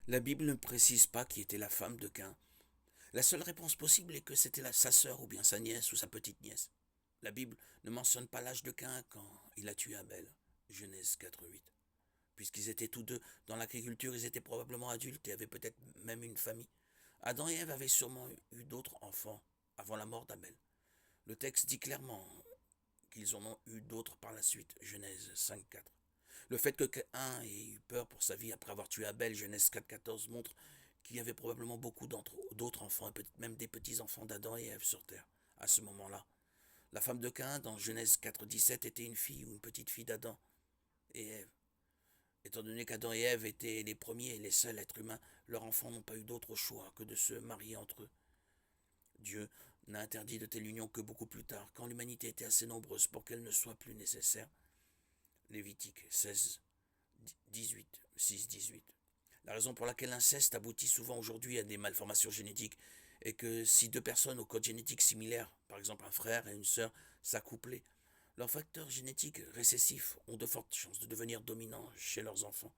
La Bible ne précise pas qui était la femme de Caïn. La seule réponse possible est que c'était sa sœur ou bien sa nièce ou sa petite nièce. La Bible ne mentionne pas l'âge de Caïn quand il a tué Abel. Genèse 4:8. Puisqu'ils étaient tous deux dans l'agriculture, ils étaient probablement adultes et avaient peut-être même une famille. Adam et Ève avaient sûrement eu d'autres enfants avant la mort d'Abel. Le texte dit clairement qu'ils en ont eu d'autres par la suite. Genèse 5:4. Le fait que Caïn ait eu peur pour sa vie après avoir tué Abel, Genèse 4:14, montre qu'il y avait probablement beaucoup d'autres enfants et peut-être même des petits-enfants d'Adam et Ève sur terre à ce moment-là. La femme de Caïn dans Genèse 4:17 était une fille ou une petite fille d'Adam et Ève. Étant donné qu'Adam et Ève étaient les premiers et les seuls êtres humains, leurs enfants n'ont pas eu d'autre choix que de se marier entre eux. Dieu n'a interdit de telle union que beaucoup plus tard, quand l'humanité était assez nombreuse pour qu'elle ne soit plus nécessaire. Lévitique 16, 18, 6, 18. La raison pour laquelle l'inceste aboutit souvent aujourd'hui à des malformations génétiques est que si deux personnes au code génétique similaire, par exemple un frère et une sœur, s'accouplaient, leurs facteurs génétiques récessifs ont de fortes chances de devenir dominants chez leurs enfants.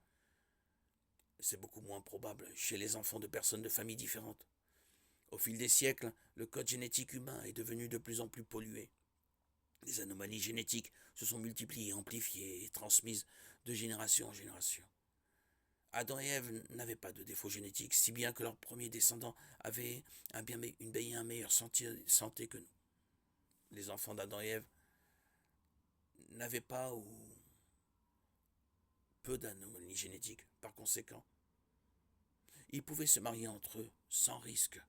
C'est beaucoup moins probable chez les enfants de personnes de familles différentes. Au fil des siècles, le code génétique humain est devenu de plus en plus pollué. Les anomalies génétiques se sont multipliées, amplifiées et transmises de génération en génération. Adam et Ève n'avaient pas de défaut génétique, si bien que leurs premiers descendants avaient une meilleure santé que nous. Les enfants d'Adam et Ève n'avaient pas ou peu d'anomalies génétiques. Par conséquent, ils pouvaient se marier entre eux sans risque.